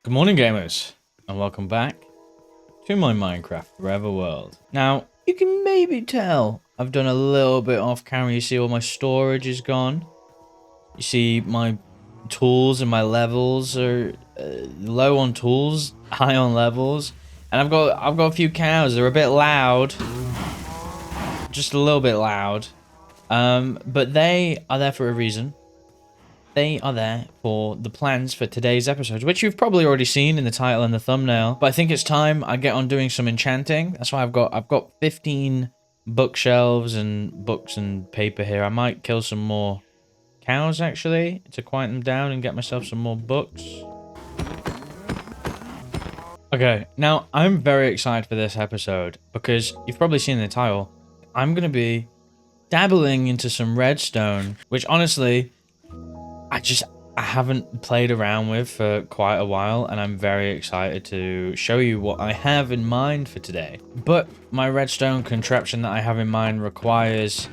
Good morning, gamers, and welcome back to my Minecraft Forever world. Now, you can maybe tell I've done a little bit off camera. You see all my storage is gone. You see my tools and my levels are low on tools, high on levels, and I've got a few cows. They're a bit loud, just a little bit loud, but they are there for a reason. They are there for the plans for today's episode, which you've probably already seen in the title and the thumbnail. But I think it's time I get on doing some enchanting. That's why I've got 15 bookshelves and books and paper here. I might kill some more cows actually to quiet them down and get myself some more books. Okay, now I'm very excited for this episode because you've probably seen in the title. I'm gonna be dabbling into some redstone, which honestly I haven't played around with for quite a while, and I'm very excited to show you what I have in mind for today. But my redstone contraption that I have in mind requires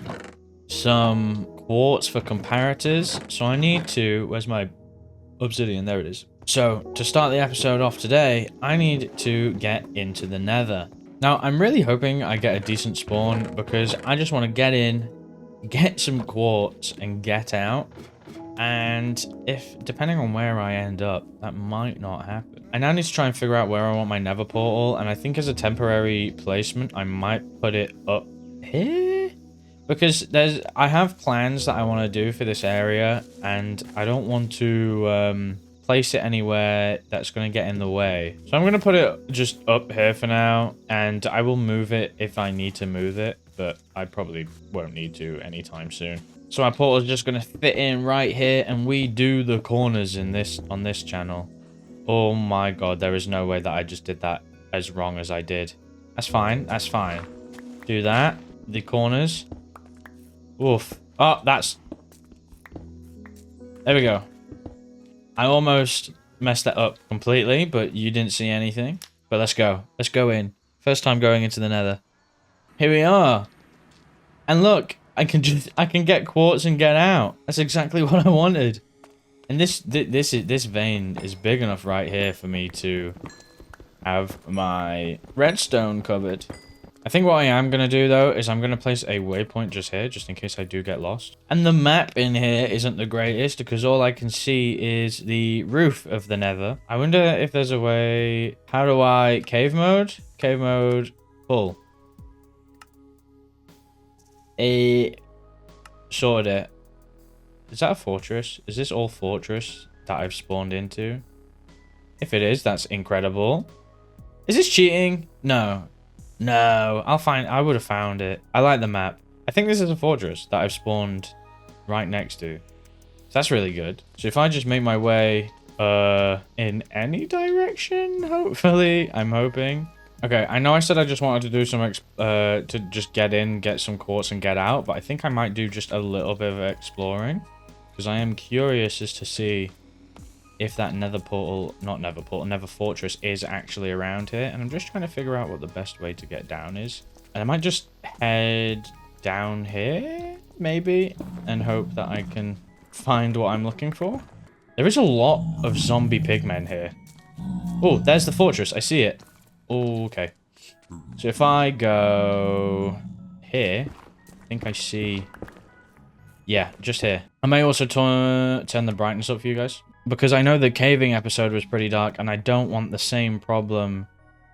some quartz for comparators, so I need to... Where's my obsidian? There it is. So, to start the episode off today, I need to get into the Nether. Now, I'm really hoping I get a decent spawn, because I just want to get in, get some quartz, and get out. And depending on where I end up, that might not happen. I now need to try and figure out where I want my Nether portal, and I think as a temporary placement, I might put it up here? Because I have plans that I want to do for this area, and I don't want to place it anywhere that's going to get in the way. So I'm going to put it just up here for now, and I will move it if I need to move it, but I probably won't need to anytime soon. So my portal is just going to fit in right here, and we do the corners in on this channel. Oh my god, there is no way that I just did that as wrong as I did. That's fine, that's fine. Do that. The corners. Oof. Oh, that's... There we go. I almost messed that up completely, but you didn't see anything. But let's go. Let's go in. First time going into the Nether. Here we are. And look, I can get quartz and get out. That's exactly what I wanted. And this vein is big enough right here for me to have my redstone covered. I think what I am going to do, though, is I'm going to place a waypoint just here, just in case I do get lost. And the map in here isn't the greatest, because all I can see is the roof of the Nether. I wonder if there's a way... How do I... Cave mode? Cave mode full. Sorted it. Is that a fortress? Is this all fortress that I've spawned into? If it is, that's incredible. Is this cheating? No. No. I would have found it. I like the map. I think this is a fortress that I've spawned right next to. So that's really good. So if I just make my way in any direction, hopefully, I'm hoping. Okay, I know I said I just wanted to do some, to just get in, get some quartz and get out, but I think I might do just a little bit of exploring. Because I am curious as to see if that Nether fortress is actually around here. And I'm just trying to figure out what the best way to get down is. And I might just head down here, maybe, and hope that I can find what I'm looking for. There is a lot of zombie pigmen here. Oh, there's the fortress, I see it. Okay. So if I go here, I think I see... Yeah, just here. I may also turn the brightness up for you guys, because I know the caving episode was pretty dark, and I don't want the same problem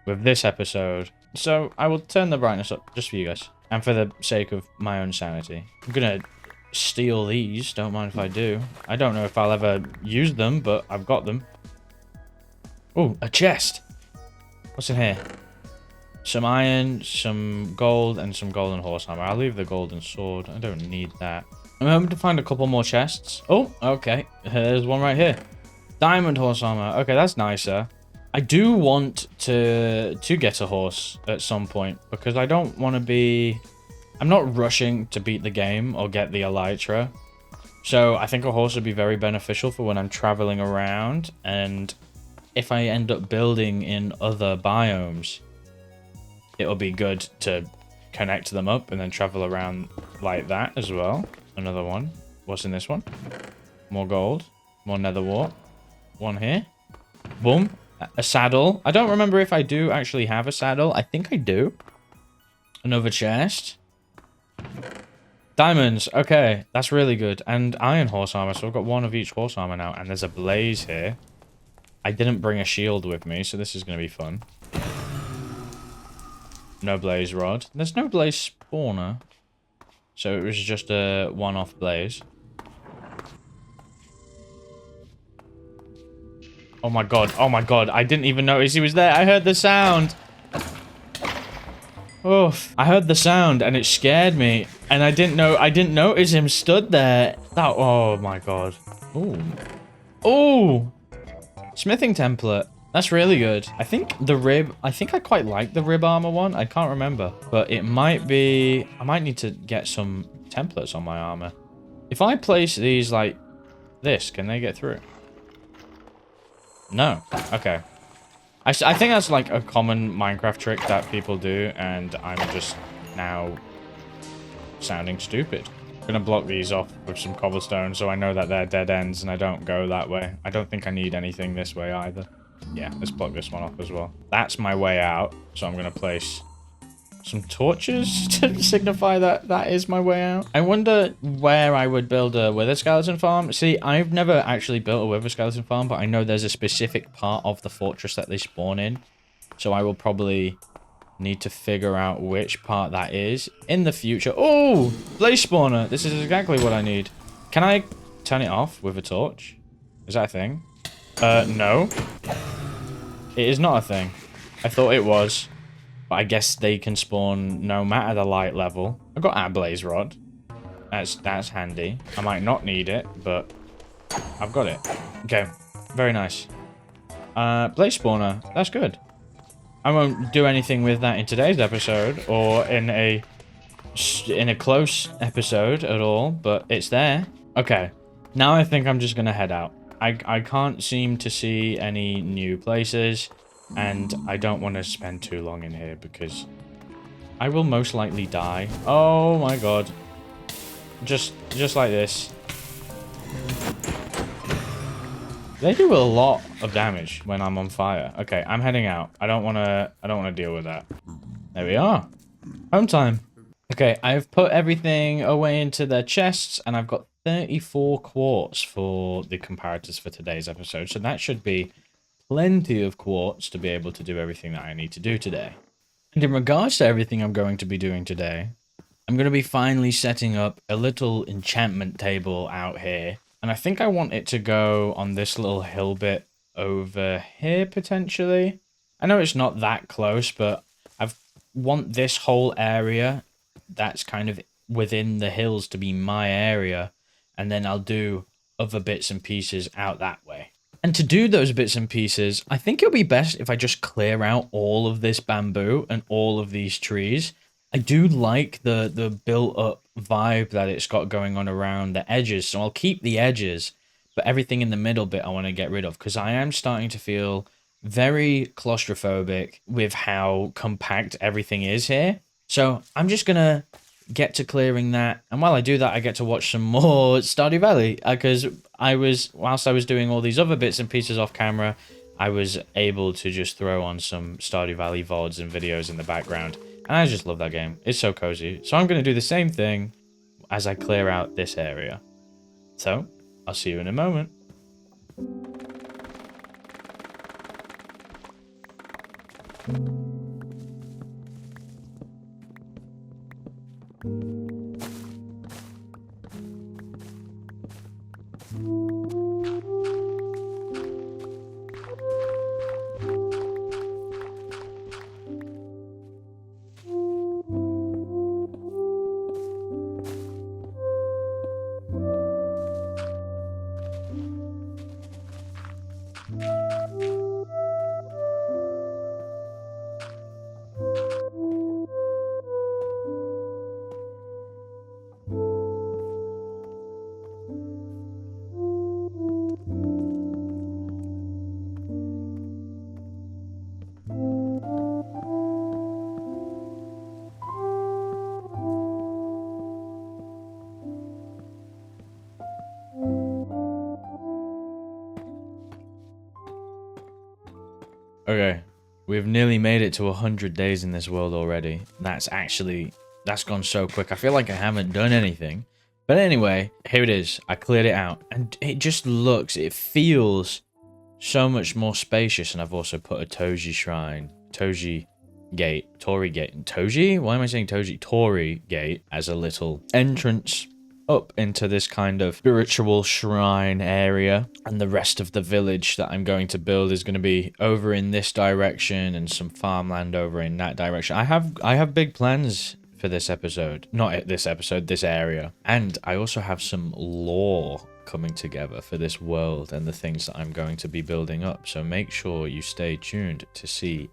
with this episode. So I will turn the brightness up just for you guys, and for the sake of my own sanity. I'm gonna steal these, don't mind if I do. I don't know if I'll ever use them, but I've got them. Oh, a chest! What's in here? Some iron, some gold, and some golden horse armor. I'll leave the golden sword. I don't need that. I'm hoping to find a couple more chests. Oh, okay. There's one right here. Diamond horse armor. Okay, that's nicer. I do want to get a horse at some point, because I don't want to be... I'm not rushing to beat the game or get the elytra. So I think a horse would be very beneficial for when I'm traveling around, and... if I end up building in other biomes, it'll be good to connect them up and then travel around like that as well. Another one. What's in this one? More gold. More nether wart. One here. Boom. A saddle. I don't remember if I do actually have a saddle. I think I do. Another chest. Diamonds. Okay, that's really good. And iron horse armor. So I've got one of each horse armor now. And there's a blaze here. I didn't bring a shield with me, so this is going to be fun. No blaze rod. There's no blaze spawner. So it was just a one-off blaze. Oh my god. Oh my god. I didn't even notice he was there. I heard the sound. Oof. I heard the sound and it scared me. And I didn't notice him stood there. That, oh my god. Ooh. Ooh. Smithing template. That's really good. I think I quite like the rib armor one. I can't remember. But it might be, I might need to get some templates on my armor. If I place these like this, can they get through? No. Okay. I think that's like a common Minecraft trick that people do, and I'm just now sounding stupid. I'm gonna block these off with some cobblestone so I know that they're dead ends and I don't go that way. I don't think I need anything this way either. Yeah, let's block this one off as well. That's my way out, so I'm gonna place some torches to signify that that is my way out. I wonder where I would build a wither skeleton farm. See, I've never actually built a wither skeleton farm, but I know there's a specific part of the fortress that they spawn in. So I will probably need to figure out which part that is in the future. Oh, blaze spawner. This is exactly what I need. Can I turn it off with a torch? Is that a thing? No. It is not a thing. I thought it was. But I guess they can spawn no matter the light level. I've got our blaze rod. That's handy. I might not need it, but I've got it. Okay, very nice. Blaze spawner. That's good. I won't do anything with that in today's episode or in a close episode at all, but it's there. Okay, now I think I'm just gonna head out. I can't seem to see any new places. And I don't want to spend too long in here because I will most likely die. Oh my god. Just like this. They do a lot of damage when I'm on fire. Okay, I'm heading out. I don't want to deal with that. There we are. Home time. Okay, I've put everything away into their chests and I've got 34 quartz for the comparators for today's episode. So that should be plenty of quartz to be able to do everything that I need to do today. And in regards to everything I'm going to be doing today, I'm going to be finally setting up a little enchantment table out here. And I think I want it to go on this little hill bit over here, potentially. I know it's not that close, but I want this whole area that's kind of within the hills to be my area. And then I'll do other bits and pieces out that way. And to do those bits and pieces, I think it'll be best if I just clear out all of this bamboo and all of these trees. I do like the built-up vibe that it's got going on around the edges, so I'll keep the edges, but everything in the middle bit I want to get rid of, because I am starting to feel very claustrophobic with how compact everything is here. So I'm just going to get to clearing that, and while I do that I get to watch some more Stardew Valley, because whilst I was doing all these other bits and pieces off camera, I was able to just throw on some Stardew Valley VODs and videos in the background, and I just love that game. It's so cozy. So I'm going to do the same thing as I clear out this area. So I'll see you in a moment. Okay, we've nearly made it to 100 days in this world already. That's gone so quick. I feel like I haven't done anything. But anyway, here it is. I cleared it out. And it feels so much more spacious. And I've also put a Toji gate, Tori gate. Toji? Why am I saying Toji? Tori gate as a little entrance up into this kind of spiritual shrine area, and the rest of the village that I'm going to build is going to be over in this direction and some farmland over in that direction. I have big plans for this episode. Not this episode, this area. And I also have some lore coming together for this world and the things that I'm going to be building up. So make sure you stay tuned to see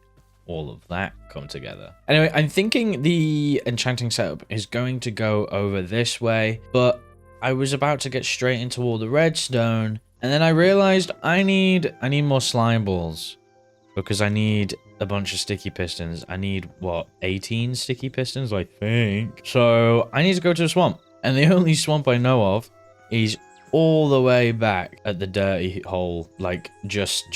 all of that come together. Anyway, I'm thinking the enchanting setup is going to go over this way, but I was about to get straight into all the redstone, and then I realized I need more slime balls, because I need a bunch of sticky pistons. I need, what, 18 sticky pistons, I think. So I need to go to the swamp, and the only swamp I know of is all the way back at the dirty hole, like just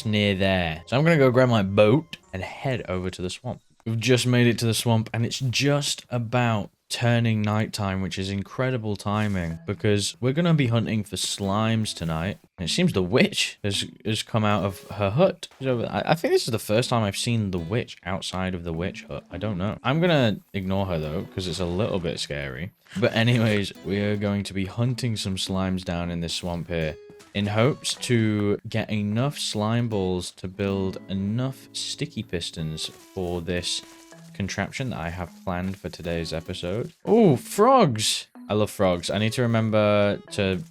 near there. So I'm gonna go grab my boat and head over to the swamp. We've just made it to the swamp, and it's just about turning nighttime, which is incredible timing because we're gonna be hunting for slimes tonight. And it seems the witch has come out of her hut. So I think this is the first time I've seen the witch outside of the witch hut. I don't know. I'm gonna ignore her though because it's a little bit scary. But anyways, we are going to be hunting some slimes down in this swamp here in hopes to get enough slime balls to build enough sticky pistons for this contraption that I have planned for today's episode. Oh, frogs! I love frogs. I need to remember to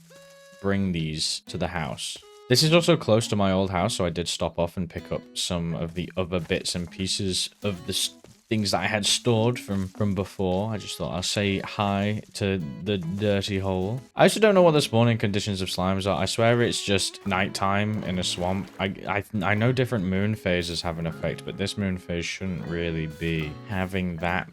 bring these to the house. This is also close to my old house, so I did stop off and pick up some of the other bits and pieces of the things that I had stored from before. I just thought I'll say hi to the dirty hole. I also don't know what the spawning conditions of slimes are. I swear it's just nighttime in a swamp. I know different moon phases have an effect, but this moon phase shouldn't really be having that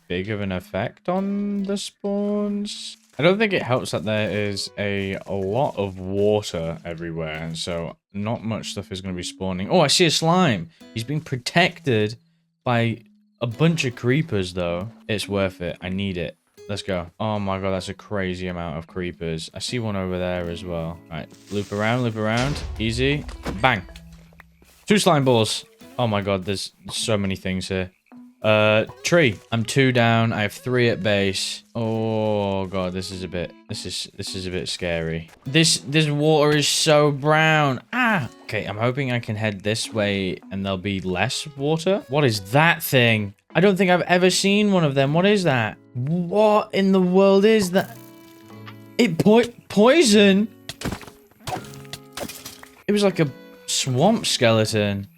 big of an effect on the spawns. I don't think it helps that there is a lot of water everywhere, and so not much stuff is going to be spawning. Oh, I see a slime. He's being protected by a bunch of creepers, though. It's worth it. I need it. Let's go. Oh my god, that's a crazy amount of creepers. I see one over there as well. All right, loop around. Easy. Bang. 2 slime balls. Oh my god, there's so many things here. Tree. I'm 2 down. I have 3 at base. Oh god, this is a bit scary. This water is so brown. Ah. Okay, I'm hoping I can head this way and there'll be less water. What is that thing? I don't think I've ever seen one of them. What is that? What in the world is that? Poison? It was like a swamp skeleton.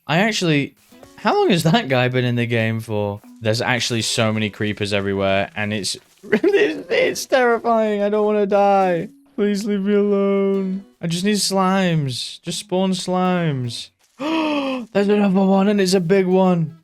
How long has that guy been in the game for? There's actually so many creepers everywhere, and it's terrifying. I don't want to die. Please leave me alone. I just need slimes. Just spawn slimes. There's another one, and it's a big one.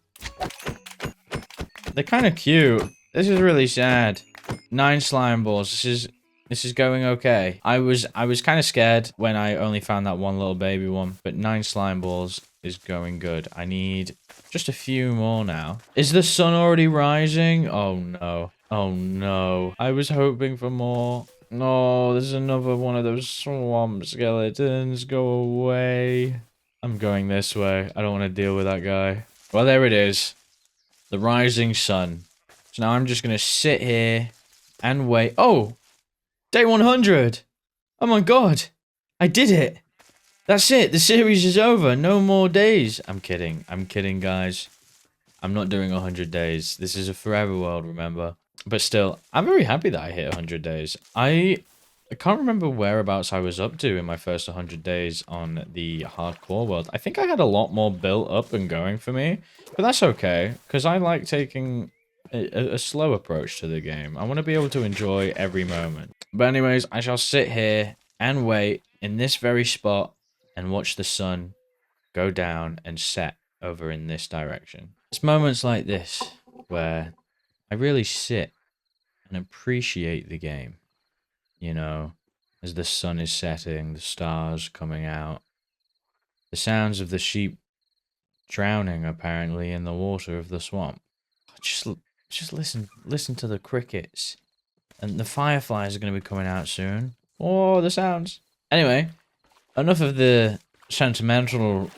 They're kind of cute. This is really sad. 9 slime balls. This is going okay. I was kind of scared when I only found that one little baby one, but 9 slime balls is going good. I need just a few more now. Is the sun already rising? Oh no. Oh no. I was hoping for more. No, there's another one of those swamp skeletons. Go away. I'm going this way. I don't want to deal with that guy. Well, there it is. The rising sun. So now I'm just going to sit here and wait. Oh! Day 100! Oh my god! I did it! That's it! The series is over! No more days! I'm kidding. I'm kidding, guys. I'm not doing 100 days. This is a forever world, remember? But still, I'm very happy that I hit 100 days. I can't remember whereabouts I was up to in my first 100 days on the hardcore world. I think I had a lot more built up and going for me. But that's okay, because I like taking a slow approach to the game. I want to be able to enjoy every moment. But anyways, I shall sit here and wait in this very spot and watch the sun go down and set over in this direction. It's moments like this where I really sit and appreciate the game. You know, as the sun is setting, the stars coming out, the sounds of the sheep drowning apparently in the water of the swamp. Just listen to the crickets. And the fireflies are going to be coming out soon. Oh, the sounds. Anyway, enough of the sentimental,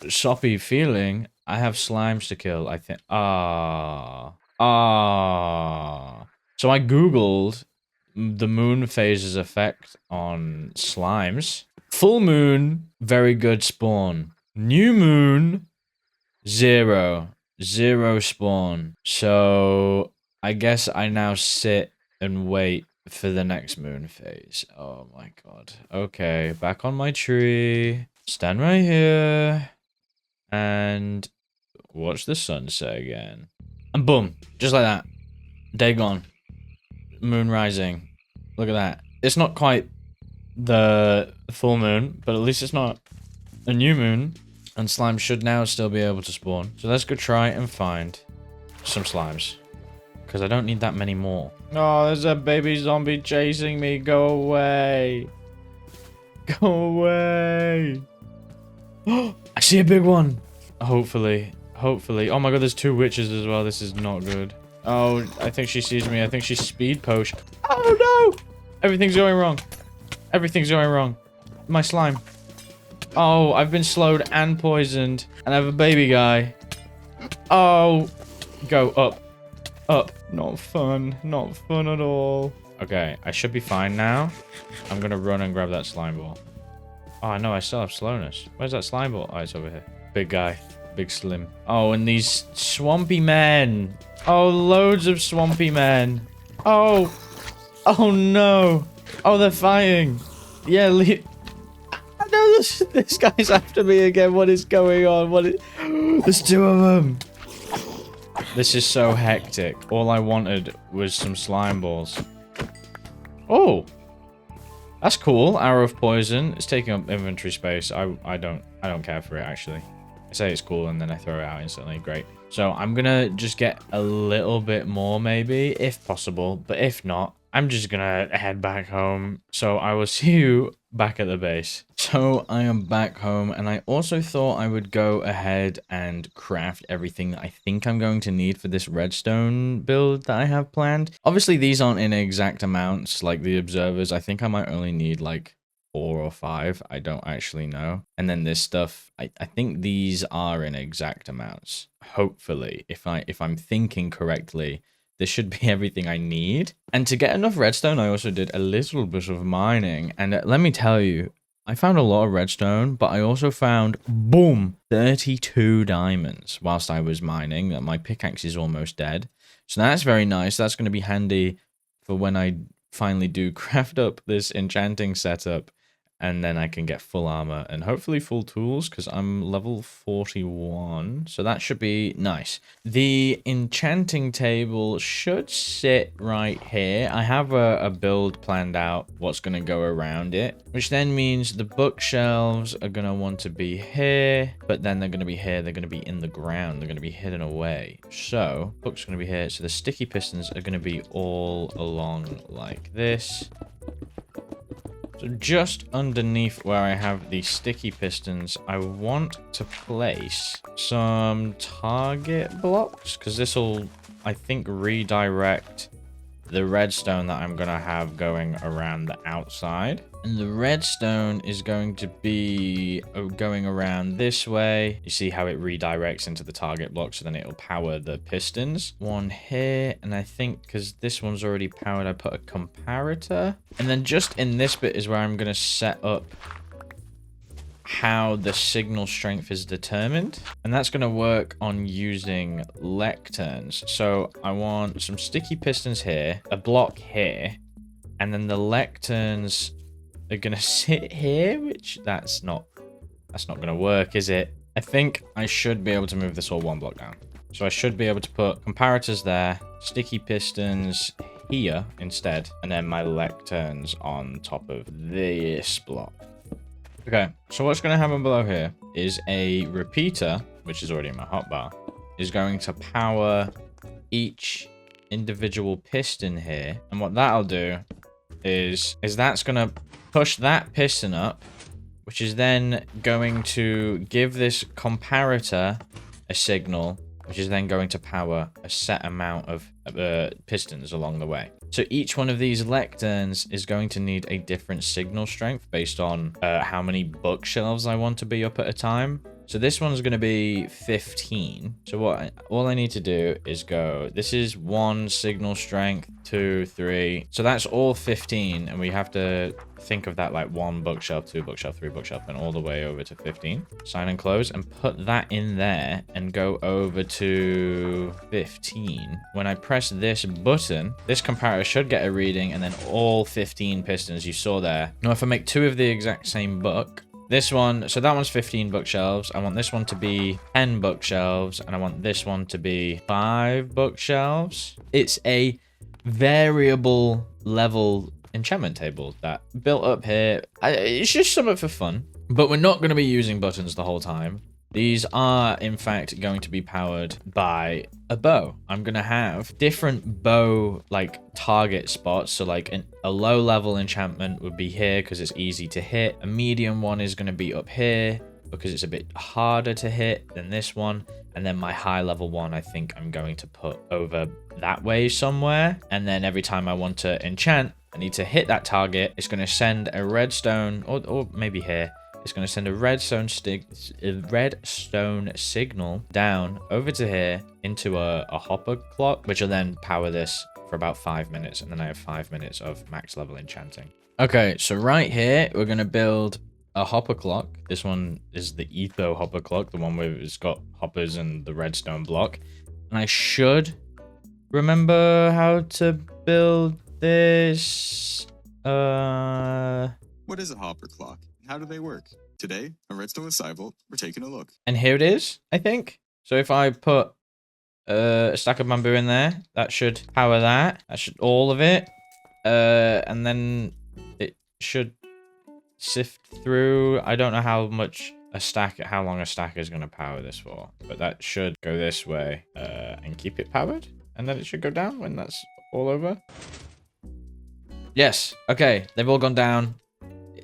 soppy feeling. I have slimes to kill, I think. So I googled the moon phase's effect on slimes. Full moon, very good spawn. New moon, 0. 0 spawn. So I guess I now sit and wait for the next moon phase. Oh my god. Okay, back on my tree. Stand right here. And watch the sunset again. And boom. Just like that. Day gone. Moon rising. Look at that. It's not quite the full moon, but at least it's not a new moon. And slimes should now still be able to spawn. So let's go try and find some slimes. Because I don't need that many more. Oh, there's a baby zombie chasing me. Go away. Go away. I see a big one. Hopefully. Hopefully. Oh my god, there's 2 witches as well. This is not good. Oh, I think she sees me. I think she's speed potion. Oh no! Everything's going wrong. Everything's going wrong. My slime. Oh, I've been slowed and poisoned. And I have a baby guy. Oh. Go up. Up. Not fun. Not fun at all. Okay, I should be fine now. I'm gonna run and grab that slime ball. Oh, no, I still have slowness. Where's that slime ball? Oh, it's over here. Big guy. Big slim. Oh, and these swampy men. Oh, loads of swampy men. Oh. Oh, no. Oh, they're fighting. Yeah, no, this guy's after me again. What is going on? There's 2 of them. This is so hectic. All I wanted was some slime balls. Oh. That's cool. Arrow of poison. It's taking up inventory space. I don't care for it, actually. I say it's cool and then I throw it out instantly. Great. So I'm gonna just get a little bit more maybe, if possible. But if not, I'm just gonna head back home. So I will see you back at the base. So I am back home and I also thought I would go ahead and craft everything that I think I'm going to need for this redstone build that I have planned. Obviously these aren't in exact amounts like the observers. I think I might only need like 4 or 5. I don't actually know. And then this stuff, I think these are in exact amounts. Hopefully, if I'm thinking correctly, this should be everything I need. And to get enough redstone, I also did a little bit of mining. And let me tell you, I found a lot of redstone, but I also found, boom, 32 diamonds whilst I was mining. That my pickaxe is almost dead. So that's very nice. That's going to be handy for when I finally do craft up this enchanting setup. And then I can get full armor and hopefully full tools because I'm level 41. So that should be nice. The enchanting table should sit right here. I have a build planned out what's going to go around it, which then means the bookshelves are going to want to be here, but then they're going to be here. They're going to be in the ground. They're going to be hidden away. So books are going to be here. So the sticky pistons are going to be all along like this. So just underneath where I have the sticky pistons, I want to place some target blocks because this will, I think, redirect the redstone that I'm going to have going around the outside. And the redstone is going to be going around this way. You see how it redirects into the target block, so then it'll power the pistons. One here, and I think because this one's already powered, I put a comparator. And then just in this bit is where I'm going to set up how the signal strength is determined. And that's going to work on using lecterns. So I want some sticky pistons here, a block here, and then the lecterns are going to sit here, which that's not going to work, is it? I think I should be able to move this all 1 block down. So I should be able to put comparators there, sticky pistons here instead, and then my lecterns on top of this block. Okay, so what's going to happen below here is a repeater, which is already in my hotbar, is going to power each individual piston here. And what that'll do is that's going to push that piston up, which is then going to give this comparator a signal, which is then going to power a set amount of pistons along the way. So each one of these lecterns is going to need a different signal strength based on how many bookshelves I want to be up at a time. So this one's going to be 15. So all I need to do is go, this is 1 signal strength, 2, 3. So that's all 15. And we have to think of that like 1 bookshelf, 2 bookshelf, 3 bookshelf, and all the way over to 15. Sign and close and put that in there and go over to 15. When I press this button, this comparator should get a reading and then all 15 pistons you saw there. Now, if I make 2 of the exact same book, this one, so that one's 15 bookshelves. I want this one to be 10 bookshelves, and I want this one to be 5 bookshelves. It's a variable level enchantment table that built up here. It's just something for fun, but we're not going to be using buttons the whole time. These are, in fact, going to be powered by a bow. I'm going to have different bow, like, target spots. So, like, a low-level enchantment would be here because it's easy to hit. A medium one is going to be up here because it's a bit harder to hit than this one. And then my high-level one, I think I'm going to put over that way somewhere. And then every time I want to enchant, I need to hit that target. It's going to send a redstone, or maybe here. It's going to send a redstone signal down over to here into a hopper clock, which will then power this for about 5 minutes. And then I have 5 minutes of max level enchanting. Okay, so right here, we're going to build a hopper clock. This one is the Etho hopper clock, the one where it's got hoppers and the redstone block. And I should remember how to build this. What is a hopper clock? How do they work? Today, on Redstone Disciple, we're taking a look. And here it is, I think. So if I put a stack of bamboo in there, that should power that. That should all of it. And then it should sift through. I don't know how much how long a stack is going to power this for, but that should go this way and keep it powered. And then it should go down when that's all over. Yes. Okay. They've all gone down.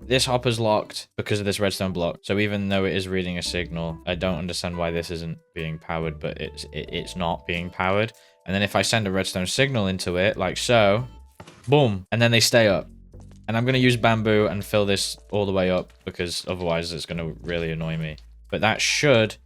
This hopper's locked because of this redstone block. So even though it is reading a signal, I don't understand why this isn't being powered, but it's not being powered. And then if I send a redstone signal into it, like so, boom, and then they stay up. And I'm going to use bamboo and fill this all the way up because otherwise it's going to really annoy me. But that should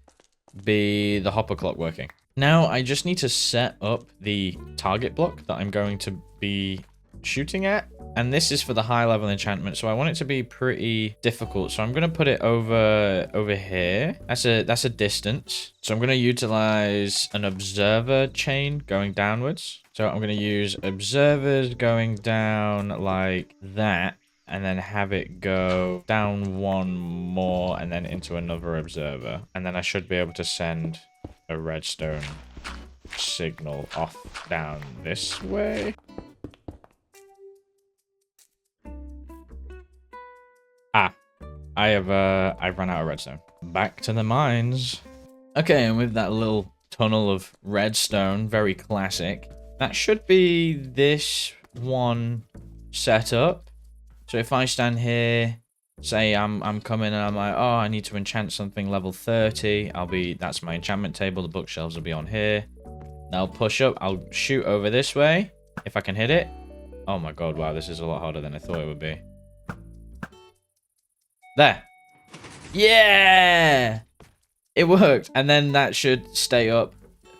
be the hopper clock working. Now I just need to set up the target block that I'm going to be shooting at. And this is for the high level enchantment, so I want it to be pretty difficult. So I'm going to put it over here. That's a distance. So I'm going to utilize an observer chain going downwards. So I'm going to use observers going down like that, and then have it go down 1 more and then into another observer. And then I should be able to send a redstone signal off down this way. I've run out of redstone. Back to the mines. Okay, and with that little tunnel of redstone, very classic. That should be this one set up. So if I stand here, say I'm coming and I'm like, oh, I need to enchant something level 30. That's my enchantment table. The bookshelves will be on here. I'll push up. I'll shoot over this way if I can hit it. Oh my god, wow, this is a lot harder than I thought it would be. There. Yeah! It worked. And then that should stay up.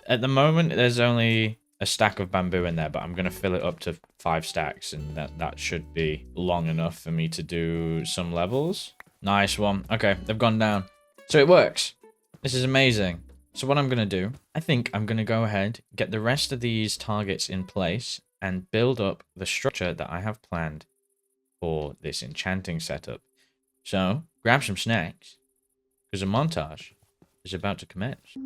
At the moment, there's only a stack of bamboo in there, but I'm going to fill it up to 5 stacks, and that should be long enough for me to do some levels. Nice one. Okay, they've gone down. So it works. This is amazing. So what I'm going to do, I think I'm going to go ahead, get the rest of these targets in place, and build up the structure that I have planned for this enchanting setup. So, grab some snacks, because a montage is about to commence.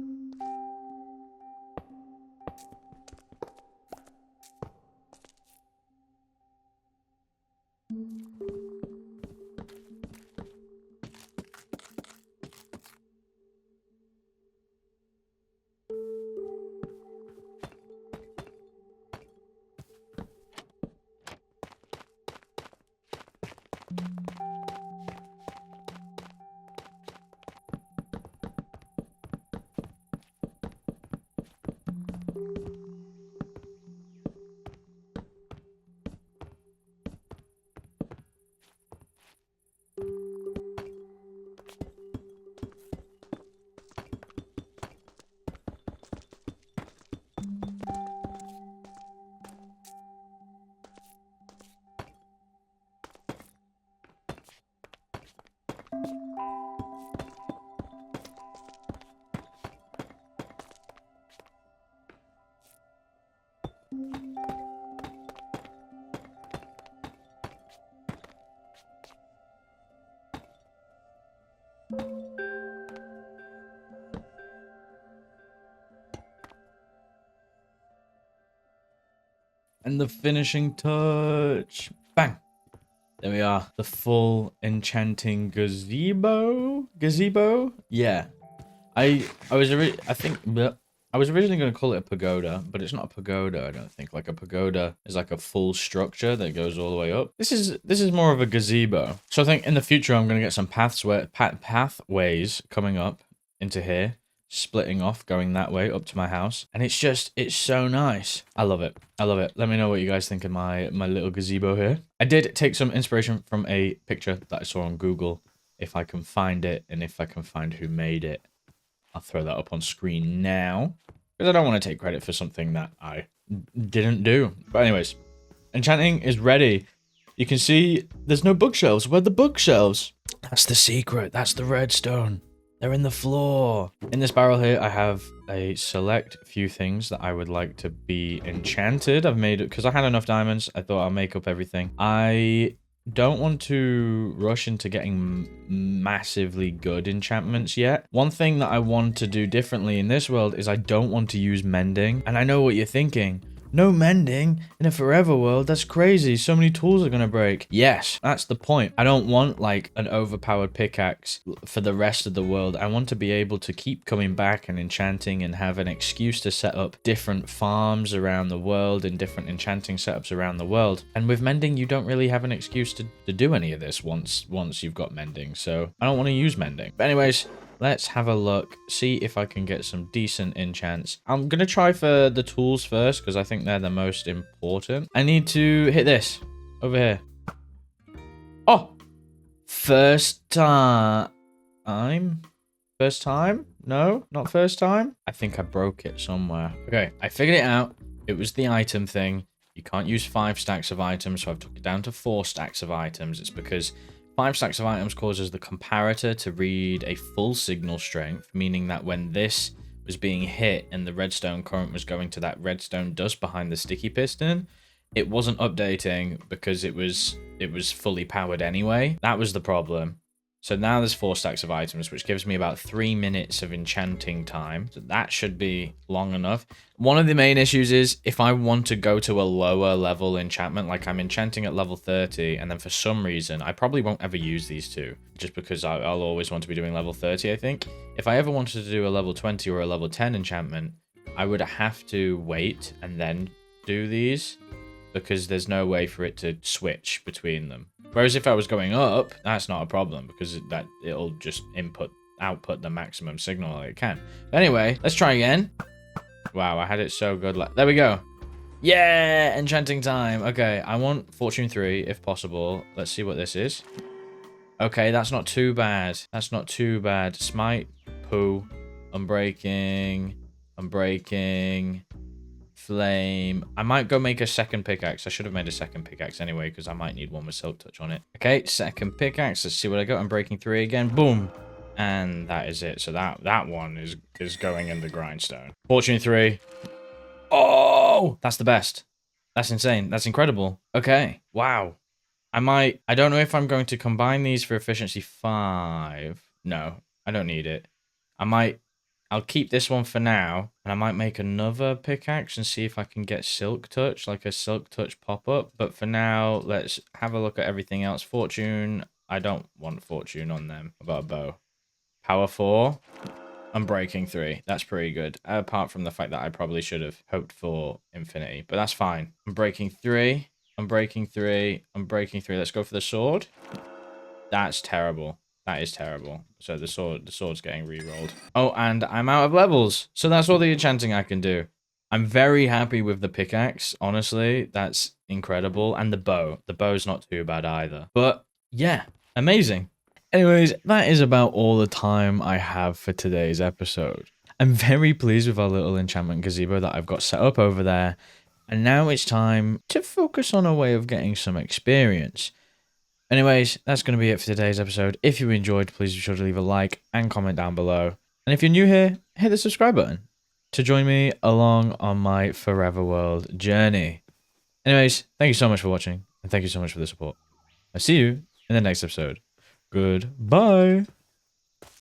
And the finishing touch. Bang. There we are. The full enchanting gazebo. Gazebo? Yeah. I was originally going to call it a pagoda, but it's not a pagoda, I don't think. Like a pagoda is like a full structure that goes all the way up. This is more of a gazebo. So I think in the future I'm going to get some pathways coming up into here, splitting off, going that way up to my house. And it's so nice. I love it. I love it. Let me know what you guys think of my little gazebo here. I did take some inspiration from a picture that I saw on Google. If I can find it, and if I can find who made it, I'll throw that up on screen now, because I don't want to take credit for something that I didn't do. But anyways, enchanting is ready. You can see there's no bookshelves. Where are the bookshelves? That's the secret. That's the redstone. They're in the floor. In this barrel here, I have a select few things that I would like to be enchanted. I've made it because I had enough diamonds. I thought I'll make up everything. I don't want to rush into getting massively good enchantments yet. One thing that I want to do differently in this world is I don't want to use mending. And I know what you're thinking. No mending in a forever world? That's crazy. So many tools are gonna break. Yes, that's the point. I don't want like an overpowered pickaxe for the rest of the world. I want to be able to keep coming back and enchanting and have an excuse to set up different farms around the world and different enchanting setups around the world. And with mending, you don't really have an excuse to do any of this once you've got mending. So I don't want to use mending. But anyways, let's have a look, see if I can get some decent enchants. I'm going to try for the tools first, because I think they're the most important. I need to hit this over here. Oh! First time? First time? No, not first time. I think I broke it somewhere. Okay, I figured it out. It was the item thing. You can't use 5 stacks of items, so I've took it down to 4 stacks of items. It's because 5 stacks of items causes the comparator to read a full signal strength, meaning that when this was being hit and the redstone current was going to that redstone dust behind the sticky piston, it wasn't updating because it was fully powered anyway. That was the problem. So now there's 4 stacks of items, which gives me about 3 minutes of enchanting time. So that should be long enough. One of the main issues is if I want to go to a lower level enchantment, like I'm enchanting at level 30, and then for some reason, I probably won't ever use these two, just because I'll always want to be doing level 30, I think. If I ever wanted to do a level 20 or a level 10 enchantment, I would have to wait and then do these, because there's no way for it to switch between them. Whereas if I was going up, that's not a problem, because it'll just output the maximum signal that it can. But anyway, let's try again. Wow, I had it so good. There we go. Yeah, enchanting time. Okay, I want Fortune 3 if possible. Let's see what this is. Okay, that's not too bad. That's not too bad. Smite, poo, unbreaking, flame. I might go make a second pickaxe. I should have made a second pickaxe anyway, because I might need one with silk touch on it. Okay, second pickaxe. Let's see what I got. I'm breaking 3 again. Boom. And that is it. So that one is going in the grindstone. Fortune 3. Oh, that's the best. That's insane. That's incredible. Okay. Wow. I don't know if I'm going to combine these for efficiency 5. No, I don't need it. I'll keep this one for now, and I might make another pickaxe and see if I can get silk touch, like a silk touch pop-up. But for now, let's have a look at everything else. Fortune, I don't want fortune on them. What about a bow? Power 4, unbreaking 3. That's pretty good, apart from the fact that I probably should have hoped for infinity, but that's fine. I'm breaking 3, unbreaking 3, unbreaking 3. Let's go for the sword. That's terrible. That is terrible. So the sword's getting re-rolled. Oh, and I'm out of levels. So that's all the enchanting I can do. I'm very happy with the pickaxe, honestly. That's incredible. And the bow. The bow's not too bad either. But yeah, amazing. Anyways, that is about all the time I have for today's episode. I'm very pleased with our little enchantment gazebo that I've got set up over there. And now it's time to focus on a way of getting some experience. Anyways, that's going to be it for today's episode. If you enjoyed, please be sure to leave a like and comment down below. And if you're new here, hit the subscribe button to join me along on my Forever World journey. Anyways, thank you so much for watching, and thank you so much for the support. I'll see you in the next episode. Goodbye.